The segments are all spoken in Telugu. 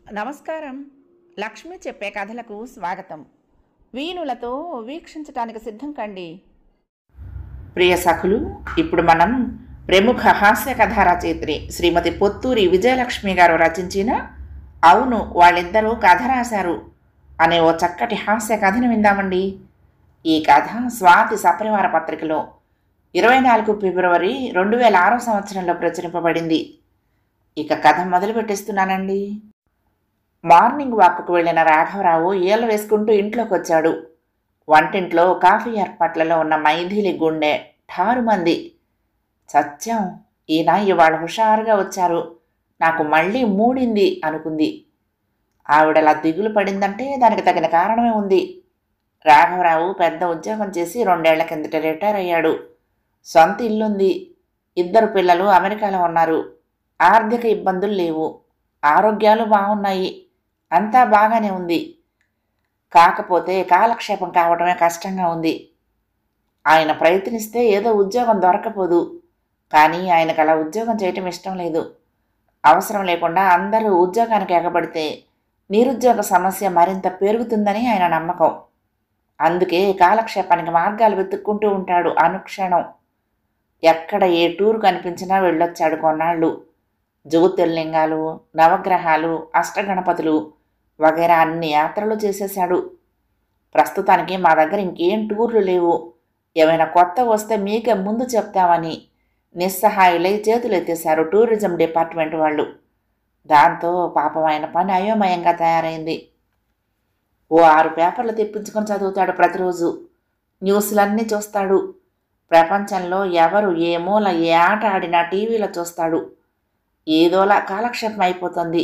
నమస్కారం. లక్ష్మి చెప్పే కథలకు స్వాగతం. వీణులతో వీక్షించటానికి సిద్ధం కండి. ప్రియ సఖులు, ఇప్పుడు మనం ప్రముఖ హాస్య కథా రచయిత్రి శ్రీమతి పొత్తూరి విజయలక్ష్మి గారు రచించిన అవును వాళ్ళిద్దరూ కథ రాశారు అనే ఓ చక్కటి హాస్య కథను విందామండి. ఈ కథ స్వాతి సపరివార పత్రికలో 24 ఫిబ్రవరి 2006 సంవత్సరంలో ప్రచురింపబడింది. ఇక కథ మొదలు పెట్టేస్తున్నానండి. మార్నింగ్ వాక్కు వెళ్ళిన రాఘవరావు ఈల వేసుకుంటూ ఇంట్లోకి వచ్చాడు. వంటింట్లో కాఫీ ఏర్పాట్లలో ఉన్న మైథిలి గుండె ఠారుమంది. సత్యం, ఈయన ఇవాళ హుషారుగా వచ్చారు, నాకు మళ్ళీ మూడింది అనుకుంది. ఆవిడలా దిగులు పడిందంటే దానికి తగిన కారణమే ఉంది. రాఘవరావు పెద్ద ఉద్యోగం చేసి 2 ఏళ్ల కిందట రిటైర్ అయ్యాడు. సొంత ఇల్లుంది. 2 పిల్లలు అమెరికాలో ఉన్నారు. ఆర్థిక ఇబ్బందులు లేవు. ఆరోగ్యాలు బాగున్నాయి. అంతా బాగానే ఉంది. కాకపోతే కాలక్షేపం కావడమే కష్టంగా ఉంది. ఆయన ప్రయత్నిస్తే ఏదో ఉద్యోగం దొరకపోదు. కానీ ఆయనకు అలా ఉద్యోగం చేయటం ఇష్టం లేదు. అవసరం లేకుండా అందరూ ఉద్యోగానికి ఎగబడితే నిరుద్యోగ సమస్య మరింత పెరుగుతుందని ఆయన నమ్మకం. అందుకే కాలక్షేపానికి మార్గాలు వెతుక్కుంటూ ఉంటాడు అనుక్షణం. ఎక్కడ ఏ టూరు కనిపించినా వెళ్ళొచ్చాడు కొన్నాళ్ళు. జ్యోతిర్లింగాలు, నవగ్రహాలు, అష్టగణపతులు వగైరా అన్ని యాత్రలు చేసేశాడు. ప్రస్తుతానికి మా దగ్గర ఇంకేం టూర్లు లేవు, ఏమైనా కొత్త వస్తే మీకే ముందు చెప్తామని నిస్సహాయులై చేతులెత్తేశారు టూరిజం డిపార్ట్మెంట్ వాళ్ళు. దాంతో పాపం ఆయన పని అయోమయంగా తయారైంది. ఓ 6 పేపర్లు తెప్పించుకొని చదువుతాడు ప్రతిరోజు. న్యూస్లన్నీ చూస్తాడు. ప్రపంచంలో ఎవరు ఏ మూల ఏ ఆట ఆడినా టీవీలో చూస్తాడు. ఏదోలా కాలక్షేపం అయిపోతుంది.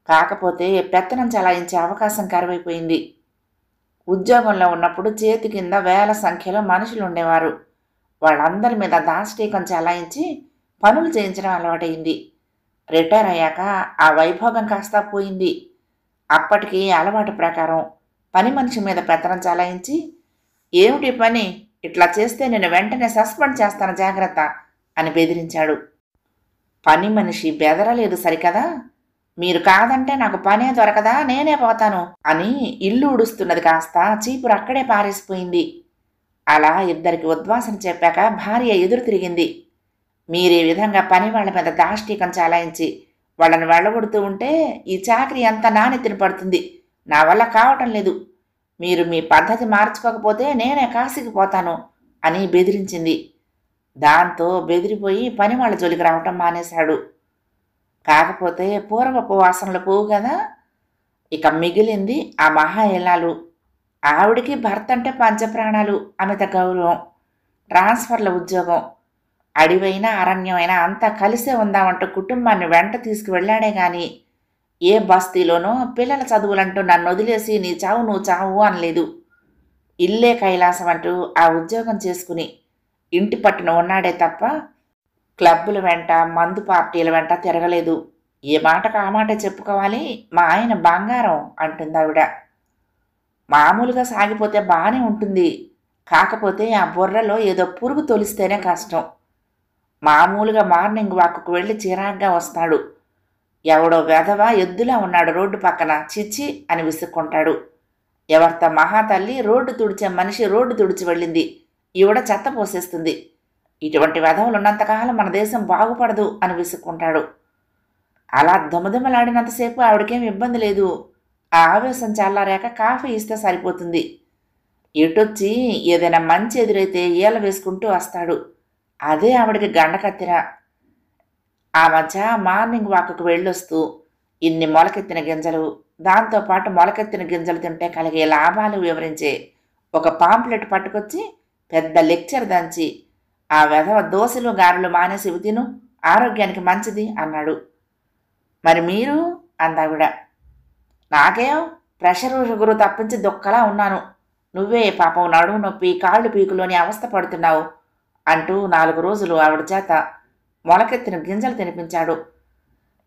కాకపోతే పెత్తనం చలాయించే అవకాశం కరువైపోయింది. ఉద్యోగంలో ఉన్నప్పుడు చేతి కింద వేల సంఖ్యలో మనుషులు ఉండేవారు. వాళ్ళందరి మీద దాష్టీకం చలాయించి పనులు చేయించడం అలవాటైంది. రిటైర్ అయ్యాక ఆ వైభోగం కాస్తా పోయింది. అప్పటికి అలవాటు ప్రకారం పని మనిషి మీద పెత్తనం చలాయించి, ఏమిటి పని, ఇట్లా చేస్తే నేను వెంటనే సస్పెండ్ చేస్తాను జాగ్రత్త అని బెదిరించాడు. పని మనిషి బెదరలేదు సరికదా. మీరు కాదంటే నాకు పనే దొరకదా, నేనే పోతాను అని ఇల్లు ఉడుస్తున్నది కాస్త చీపురు అక్కడే పారేసిపోయింది. అలా ఇద్దరికి ఉద్వాసన చెప్పాక భార్య ఎదురు తిరిగింది. మీరే విధంగా పని వాళ్ళ మీద దాష్టీకం చాలాయించి వాళ్ళని వెళ్ళగొడుతూ ఉంటే ఈ చాకరీ అంతా నానెత్తిన పడుతుంది. నా వల్ల కావటం లేదు. మీరు మీ పద్ధతి మార్చుకోకపోతే నేనే కాశీకి పోతాను అని బెదిరించింది. దాంతో బెదిరిపోయి పని వాళ్ళ జోలికి రావటం మానేశాడు. కాకపోతే పూర్వపు వాసనలు పోవు కదా. ఇక మిగిలింది ఆ మహా ఇల్లాలు. ఆవిడికి భర్త అంటే పంచప్రాణాలు, అమిత గౌరవం, ట్రాన్స్ఫర్ల ఉద్యోగం. అడివైనా అరణ్యమైనా అంతా కలిసే ఉందామంటూ కుటుంబాన్ని వెంట తీసుకువెళ్లాడే గాని ఏ బస్తీలోనో పిల్లల చదువులంటూ నన్ను వదిలేసి నీ చావు నువ్వు చావు అనలేదు. ఇల్లే కైలాసం అంటూ ఆ ఉద్యోగం చేసుకుని ఇంటి పట్టున ఉన్నాడే తప్ప క్లబ్బుల వెంట మందు పార్టీల వెంట తిరగలేదు. ఏ మాటకు ఆ మాట చెప్పుకోవాలి, మా ఆయన బంగారం అంటుంది ఆవిడ. మామూలుగా సాగిపోతే బాగానే ఉంటుంది. కాకపోతే ఆ బుర్రలో ఏదో పురుగు తొలిస్తేనే కష్టం. మామూలుగా మార్నింగ్ వాక్కు వెళ్ళి చిరాగ్గా వస్తాడు. ఎవడో వెధవ ఎద్దులా ఉన్నాడు రోడ్డు పక్కన, చిచ్చి అని విసుక్కుంటాడు. ఎవరితో మహాతల్లి రోడ్డు తుడిచే మనిషి రోడ్డు తుడిచి వెళ్ళింది, ఈవిడ చెత్త పోసేస్తుంది. ఇటువంటి వెధవులు ఉన్నంతకాలం మన దేశం బాగుపడదు అని విసుక్కుంటాడు. అలా దుమదుమలాడినంతసేపు ఆవిడకేం ఇబ్బంది లేదు. ఆ ఆవేశం చల్లారాక కాఫీ ఇస్తే సరిపోతుంది. ఎటొచ్చి ఏదైనా మంచి ఎదురైతే ఈల వేసుకుంటూ వస్తాడు. అదే ఆవిడికి గండకత్తిర. ఆ మధ్య మార్నింగ్ వాక్కు వెళ్ళొస్తూ ఇన్ని మొలకెత్తిన గింజలు, దాంతోపాటు మొలకెత్తిన గింజలు తింటే కలిగే లాభాలు వివరించే ఒక పాంప్లెట్ పట్టుకొచ్చి పెద్ద లెక్చర్ దంచి, ఆ వెధవ దోశలు గారెలు మానేసి తిను, ఆరోగ్యానికి మంచిది అన్నాడు. మరి మీరు అందావిడ. నాకేం ప్రెషరు షుగరు తప్పించి దుక్కలా ఉన్నాను. నువ్వే పాపం నడుము నొప్పి కాళ్ళు పీకులోని అవస్థ పడుతున్నావు అంటూ 4 రోజులు ఆవిడ చేత మొలకెత్తిన గింజలు తినిపించాడు.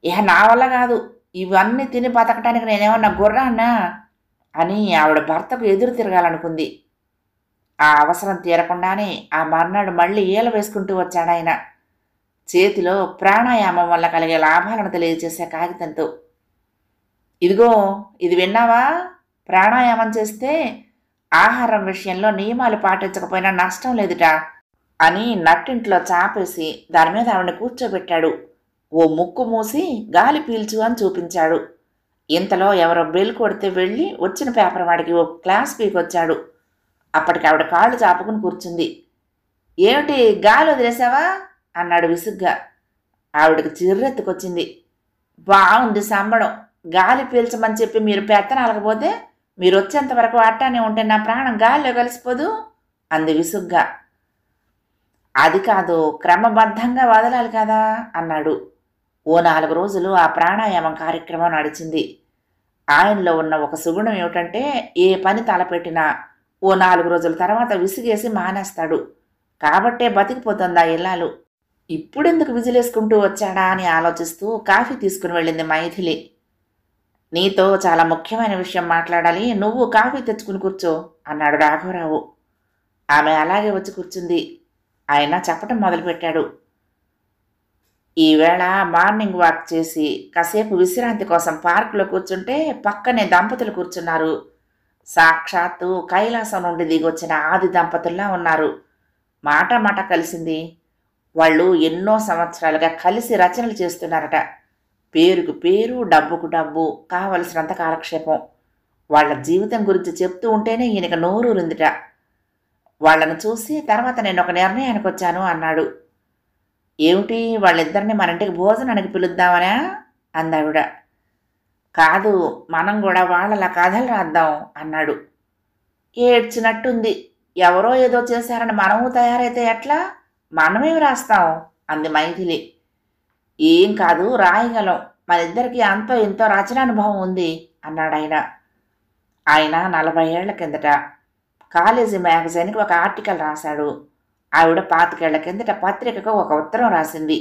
ఇహ నా వల్ల కాదు, ఇవన్నీ తిని బతకటానికి నేనేమన్నా గుర్రాన్నా అని ఆవిడ భర్తకు ఎదురు తిరగాలనుకుంది. ఆ అవసరం తీరకుండానే ఆ మర్నాడు మళ్ళీ ఈల వేసుకుంటూ వచ్చాడాయన. చేతిలో ప్రాణాయామం వల్ల కలిగే లాభాలను తెలియజేసే కాగితంతో. ఇదిగో ఇది విన్నావా? ప్రాణాయామం చేస్తే ఆహారం విషయంలో నియమాలు పాటించకపోయినా నష్టం లేదుట అని నట్టింట్లో చాపేసి దాని మీద ఆవిడని కూర్చోబెట్టాడు. ఓ ముక్కు మూసి గాలి పీల్చు అని చూపించాడు. ఇంతలో ఎవరో బెల్ కొడితే వెళ్ళి వచ్చిన పేపర్ వాడికి ఓ క్లాస్ పీకొచ్చాడు. అప్పటికి ఆవిడ కాళ్ళు చాపుకుని కూర్చుంది. ఏమిటి గాలి వదిలేసావా అన్నాడు విసుగ్గా. ఆవిడకి చిర్రెత్తుకొచ్చింది. బాగుంది సంబడం. గాలి పీల్చమని చెప్పి మీరు పెత్తనాలకపోతే మీరు వచ్చేంత వరకు అట్టానే ఉంటే నా ప్రాణం గాలిలో కలిసిపోదు అంది విసుగ్గా. అది కాదు, క్రమబద్ధంగా వదలాలి కదా అన్నాడు. ఓ 4 రోజులు ఆ ప్రాణాయామం కార్యక్రమం నడిచింది. ఆయనలో ఉన్న ఒక సుగుణం ఏమిటంటే ఏ పని తలపెట్టినా ఓ 4 రోజుల తర్వాత విసిగేసి మానేస్తాడు. కాబట్టే బతికిపోతుందా ఇల్లాలు. ఇప్పుడెందుకు విజిలేసుకుంటూ వచ్చాడా అని ఆలోచిస్తూ కాఫీ తీసుకుని వెళ్ళింది మైథిలి. నీతో చాలా ముఖ్యమైన విషయం మాట్లాడాలి, నువ్వు కాఫీ తెచ్చుకుని కూర్చో అన్నాడు రాఘవరావు. ఆమె అలాగే వచ్చి కూర్చుంది. ఆయన చెప్పటం మొదలుపెట్టాడు. ఈవేళ మార్నింగ్ వాక్ చేసి కాసేపు విశ్రాంతి కోసం పార్కులో కూర్చుంటే పక్కనే దంపతులు కూర్చున్నారు. సాక్షాత్తు కైలాసం నుండి దిగొచ్చిన ఆది దంపతుల్లా ఉన్నారు. మాట కలిసింది. వాళ్ళు ఎన్నో సంవత్సరాలుగా కలిసి రచనలు చేస్తున్నారట. పేరుకు పేరు, డబ్బుకు డబ్బు, కావలసినంత కాలక్షేపం. వాళ్ల జీవితం గురించి చెప్తూ ఉంటేనే ఈయనకు నోరూరిందిట. వాళ్లను చూసి తర్వాత నేను ఒక నిర్ణయానికి వచ్చాను అన్నాడు. ఏమిటి, వాళ్ళిద్దరిని మన ఇంటికి భోజనానికి పిలుద్దామనా అందావిడ. కాదు, మనం కూడా వాళ్ళలా కథలు రాద్దాం అన్నాడు. ఏడ్చినట్టుంది. ఎవరో ఏదో చేశారని మనము తయారైతే ఎట్లా? మనమేమి రాస్తాం అంది మైథిలి. ఏం కాదు, రాయగలం. మనిద్దరికీ అంతో ఎంతో రచనానుభవం ఉంది అన్నాడాయన. ఆయన 40 ఏళ్ల కిందట కాలేజీ మ్యాగజైన్కి ఒక ఆర్టికల్ రాశాడు. ఆవిడ 25 ఏళ్ల కిందట పత్రికకు ఒక ఉత్తరం రాసింది.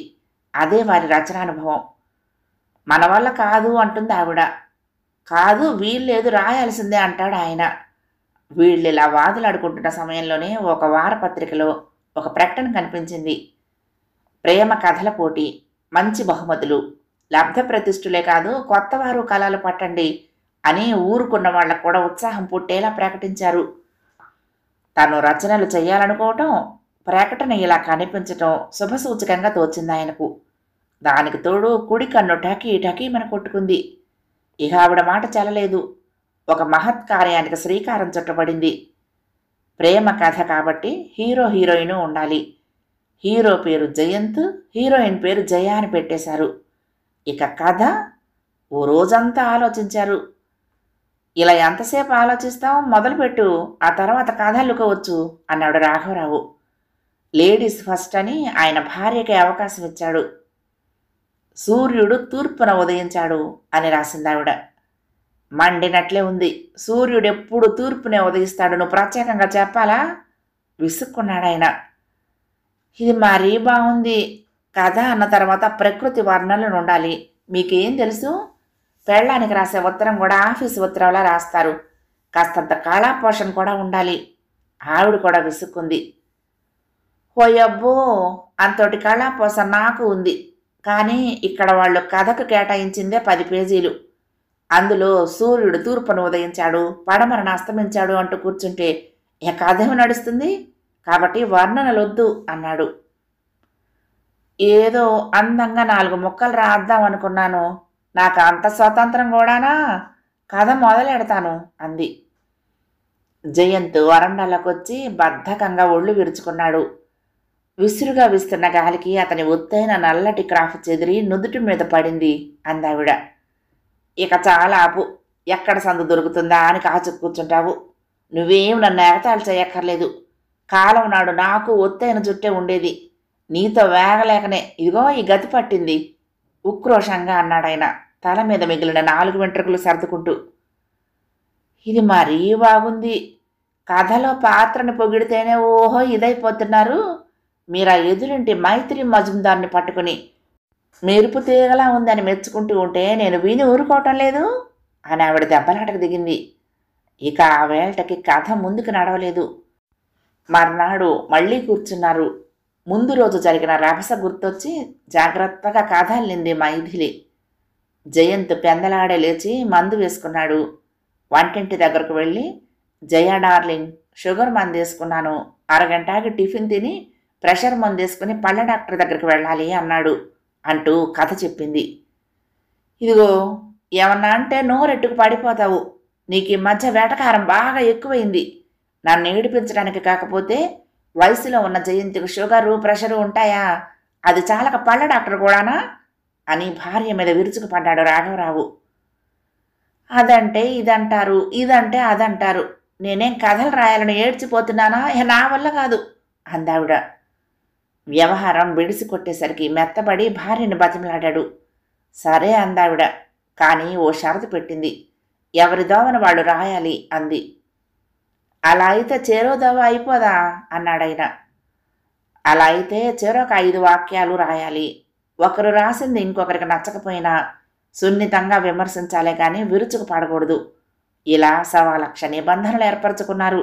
అదే వారి రచనానుభవం. మన వల్ల కాదు అంటుంది ఆవిడ. కాదు, వీల్లేదు, రాయాల్సిందే అంటాడు ఆయన. వీళ్ళు ఇలా వాదులాడుకుంటున్న సమయంలోనే ఒక వారపత్రికలో ఒక ప్రకటన కనిపించింది. ప్రేమ కథల పోటీ, మంచి బహుమతులు, లబ్ధ ప్రతిష్ఠులే కాదు కొత్తవారు కళలు పట్టండి అని ఊరుకున్న వాళ్ళకు కూడా ఉత్సాహం పుట్టేలా ప్రకటించారు. తను రచనలు చేయాలనుకోవటం, ప్రకటన ఇలా కనిపించటం శుభసూచకంగా తోచింది ఆయనకు. దానికి తోడు కుడి కన్ను టకీ టకీమని కొట్టుకుంది. ఇక ఆవిడ మాట చెల్లలేదు. ఒక మహత్కార్యానికి శ్రీకారం చుట్టబడింది. ప్రేమ కథ కాబట్టి హీరో హీరోయిన్ ఉండాలి. హీరో పేరు జయంత్, హీరోయిన్ పేరు జయ అని పెట్టేశారు. ఇక కథ ఓ రోజంతా ఆలోచించారు. ఇలా ఎంతసేపు ఆలోచిస్తాం, మొదలుపెట్టు, ఆ తర్వాత కథ అల్లుకోవచ్చు అన్నాడు రాఘవరావు. లేడీస్ ఫస్ట్ అని ఆయన భార్యకి అవకాశం ఇచ్చాడు. సూర్యుడు తూర్పున ఉదయించాడు అని రాసిందావిడ. మండినట్లే ఉంది. సూర్యుడు ఎప్పుడు తూర్పునే ఉదయిస్తాడు, నువ్వు ప్రత్యేకంగా చెప్పాలా విసుక్కున్నాడాయన. ఇది మరీ బాగుంది. కథ అన్న తర్వాత ప్రకృతి వర్ణనలు ఉండాలి. మీకేం తెలుసు, పెళ్ళానికి రాసే ఉత్తరం కూడా ఆఫీసు ఉత్తరంలా రాస్తారు. కాస్తంత కళాపోషణ కూడా ఉండాలి. ఆవిడ కూడా విసుక్కుంది. ఓయబ్బో, అంతటి కళాపోషణ నాకు ఉంది. కానీ ఇక్కడ వాళ్ళు కథకు కేటాయించిందే 10 పేజీలు. అందులో సూర్యుడు తూర్పును ఉదయించాడు, పడమరను అస్తమించాడు అంటూ కూర్చుంటే ఇక కథేమి నడుస్తుంది? కాబట్టి వర్ణనలొద్దు అన్నాడు. ఏదో అందంగా 4 ముక్కలు రాద్దాం అనుకున్నాను. నాకు అంత స్వతంత్రం కూడానా? కథ మొదలెడతాను అంది. జయంత్ వరండాలోకొచ్చి బద్ధకంగా ఒళ్ళు విరుచుకున్నాడు. విసురుగా వీస్తున్న గాలికి అతని ఒత్తైన నల్లటి క్రాఫ్ చెదిరి నుదుటి మీద పడింది అందావిడ. ఇక చాలా ఆపు. ఎక్కడ సందు దొరుకుతుందా అని కాచు కూర్చుంటావు. నువ్వేం నన్ను ఎగతాళి చేయక్కర్లేదు. కాలం నాడు నాకు ఒత్తైన జుట్టే ఉండేది. నీతో వేగలేకనే ఇదిగో ఈ గతి పట్టింది ఉక్రోషంగా అన్నాడాయన, తల మీద మిగిలిన 4 వెంట్రుకలు సర్దుకుంటూ. ఇది మరీ బాగుంది. కథలో పాత్రను పొగిడితేనే ఓహో ఇదైపోతున్నారు. మీరు ఆ ఎదురింటి మైత్రి మజుందార్ని పట్టుకుని మెరుపు తీగలా ఉందని మెచ్చుకుంటూ ఉంటే నేను విని ఊరుకోవటం లేదు అని ఆవిడ దెబ్బలాటకు దిగింది. ఇక ఆ వేళటకి కథ ముందుకు నడవలేదు. మర్నాడు మళ్ళీ కూర్చున్నారు. ముందు రోజు జరిగిన రభస గుర్తొచ్చి జాగ్రత్తగా కథ అల్లింది మైథిలి. జయంత్ పెందలాడే లేచి మందు వేసుకున్నాడు. వంటింటి దగ్గరకు వెళ్ళి, జయ డార్లింగ్, షుగర్ మందు వేసుకున్నాను, అరగంటకి టిఫిన్ తిని ప్రెషర్ మందు వేసుకుని పళ్ళ డాక్టర్ దగ్గరికి వెళ్ళాలి అన్నాడు అంటూ కథ చెప్పింది. ఇదిగో, ఏమన్నా అంటే నోరెట్టుకు పడిపోతావు. నీకు ఈ మధ్య వేటకారం బాగా ఎక్కువైంది. నన్ను ఏడిపించడానికి కాకపోతే వయసులో ఉన్న జయంతికి షుగరు ప్రెషరు ఉంటాయా? అది చాలక పళ్ళ డాక్టర్ కూడానా అని భార్య మీద విరుచుకుపడ్డాడు రాఘవరావు. అదంటే ఇదంటారు, ఇదంటే అదంటారు. నేనేం కథలు రాయాలని ఏడ్చిపోతున్నానా? నా వల్ల కాదు అందావిడ. వ్యవహారం బిడిసి కొట్టేసరికి మెత్తబడి భార్యని బతిమలాడాడు. సరే అందావిడ, కానీ ఓ షరతు పెట్టింది. ఎవరి దోవన వాళ్ళు రాయాలి అంది. అలా అయితే చెరో దోవ అయిపోదా అన్నాడైన. అలా అయితే చెరొక 5 వాక్యాలు రాయాలి. ఒకరు రాసింది ఇంకొకరికి నచ్చకపోయినా సున్నితంగా విమర్శించాలే కానీ విరుచుకు పడకూడదు. ఇలా 1,00,000 నిబంధనలు ఏర్పరచుకున్నారు.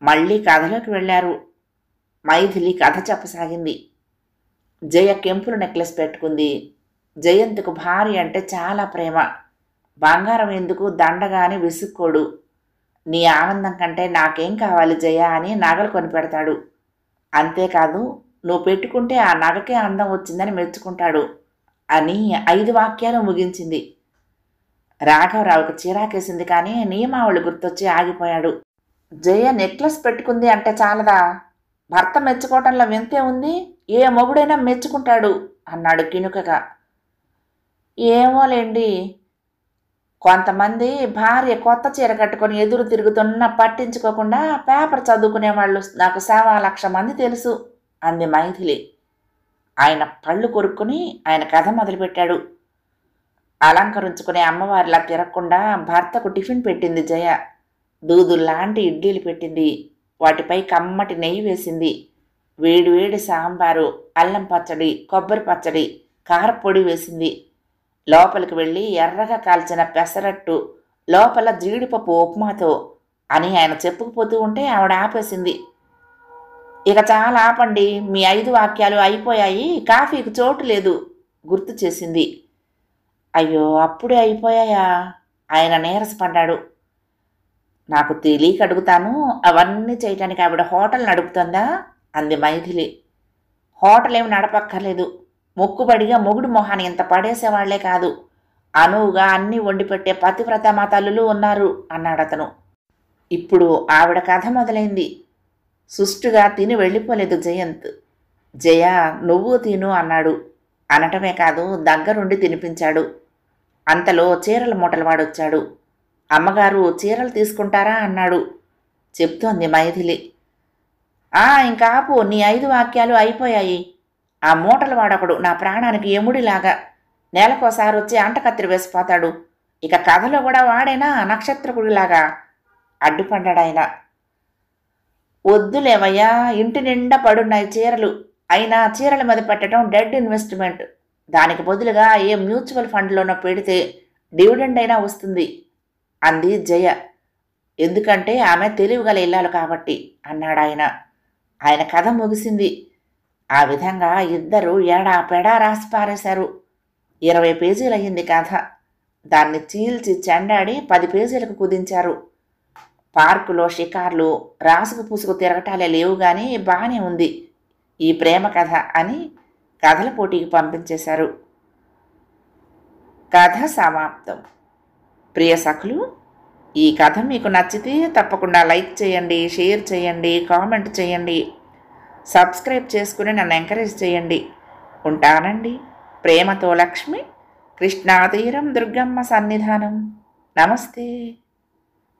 మళ్ళీ కథలోకి వెళ్ళారు. మైథిలి కథ చెప్పసాగింది. జయ కెంపులు నెక్లెస్ పెట్టుకుంది. జయంత్కు భార్య అంటే చాలా ప్రేమ. బంగారం ఎందుకు, దండగా అని విసుక్కోడు. నీ ఆనందం కంటే నాకేం కావాలి జయ అని నగలు కొనిపెడతాడు. అంతేకాదు, నువ్వు పెట్టుకుంటే ఆ నగకే అందం వచ్చిందని మెచ్చుకుంటాడు అని 5 వాక్యాలు ముగించింది. రాఘవరావుకు చిరాకేసింది, కానీ నియమావళి గుర్తొచ్చి ఆగిపోయాడు. జయ నెక్లెస్ పెట్టుకుంది అంటే చాలదా? భర్త మెచ్చుకోవటంలో వింతే ఉంది. ఏ మొగుడైనా మెచ్చుకుంటాడు అన్నాడు కినుకగా. ఏమోలేండి, కొంతమంది భార్య కొత్త చీర కట్టుకొని ఎదురు తిరుగుతున్నా పట్టించుకోకుండా పేపర్ చదువుకునేవాళ్ళు నాకు 1,00,000 మంది తెలుసు అంది మైథిలి. ఆయన పళ్ళు కొరుక్కుని ఆయన కథ మొదలుపెట్టాడు. అలంకరించుకునే అమ్మవారిలా తిరగకుండా భర్తకు టిఫిన్ పెట్టింది జయ. దూదుల్లాంటి ఇడ్లీలు పెట్టింది. వాటిపై కమ్మటి నెయ్యి వేసింది. వేడివేడి సాంబారు, అల్లం పచ్చడి, కొబ్బరి పచ్చడి, కారపొడి వేసింది. లోపలికి వెళ్ళి ఎర్రగా కాల్చిన పెసరట్టు, లోపల జీడిపప్పు ఉప్మాతో అని ఆయన చెప్పుకుపోతూ ఉంటే ఆవిడ ఆపేసింది. ఇక చాలా ఆపండి, మీ 5 వాక్యాలు అయిపోయాయి, కాఫీకి చోటు లేదు గుర్తు చేసింది. అయ్యో, అప్పుడే అయిపోయాయా? ఆయన నీరసపడ్డాడు. నాకు తెలియక అడుగుతాను, అవన్నీ చేయటానికి ఆవిడ హోటల్ నడుపుతుందా అంది మైథిలి. హోటల్ ఏమి నడపక్కర్లేదు. మొక్కుబడిగా మొగుడు మొహాన్ని ఇంత పడేసేవాళ్లే కాదు, అనువుగా అన్నీ వండిపెట్టే పతివ్రత మా తల్లులు ఉన్నారు అన్నాడతను. ఇప్పుడు ఆవిడ కథ మొదలైంది. సుష్టుగా తిని వెళ్ళిపోలేదు జయంత్. జయ, నువ్వు తిను అన్నాడు. అనటమే కాదు, దగ్గరుండి తినిపించాడు. అంతలో చీరల మూటల వాడొచ్చాడు. అమ్మగారు చీరలు తీసుకుంటారా అన్నాడు. చెప్తోంది మైథిలి. ఇంకా ఆపు, నీ 5 వాక్యాలు అయిపోయాయి. ఆ మూటల వాడొకడు నా ప్రాణానికి ఎముడిలాగా నెలకోసారి వచ్చి అంటకత్తిరి వేసిపోతాడు. ఇక కథలో కూడా వాడేనా నక్షత్రకుడిలాగా అడ్డుపడ్డాడాయన. వద్దులేవయ్యా, ఇంటి నిండా పడున్నాయి చీరలు. అయినా చీరల మీద పెట్టడం డెడ్ ఇన్వెస్ట్మెంట్. దానికి బదులుగా ఏ మ్యూచువల్ ఫండ్లోనో పెడితే డివిడెండ్ అయినా వస్తుంది అంది జయ. ఎందుకంటే ఆమె తెలివిగల ఇల్లాలు కాబట్టి అన్నాడాయన. ఆయన కథ ముగిసింది. ఆ విధంగా ఇద్దరు ఎడాపెడా రాసి పారేశారు. 20 పేజీలు అయ్యింది కథ. దాన్ని చీల్చి చెండాడి 10 పేజీలకు కుదించారు. పార్కులో షికార్లు, రాసుకు పూసుకు తిరగటాలే లేవు కానీ బాగానే ఉంది ఈ ప్రేమ కథ అని కథల పోటీకి పంపించేశారు. కథ సమాప్తం. ప్రియ సఖులు, ఈ కథ మీకు నచ్చితే తప్పకుండా లైక్ చేయండి, షేర్ చేయండి, కామెంట్ చేయండి, సబ్స్క్రైబ్ చేసుకుని నన్ను ఎంకరేజ్ చేయండి. ఉంటానండి. ప్రేమతో లక్ష్మి, కృష్ణాతీరం దుర్గమ్మ సన్నిధానం. నమస్తే.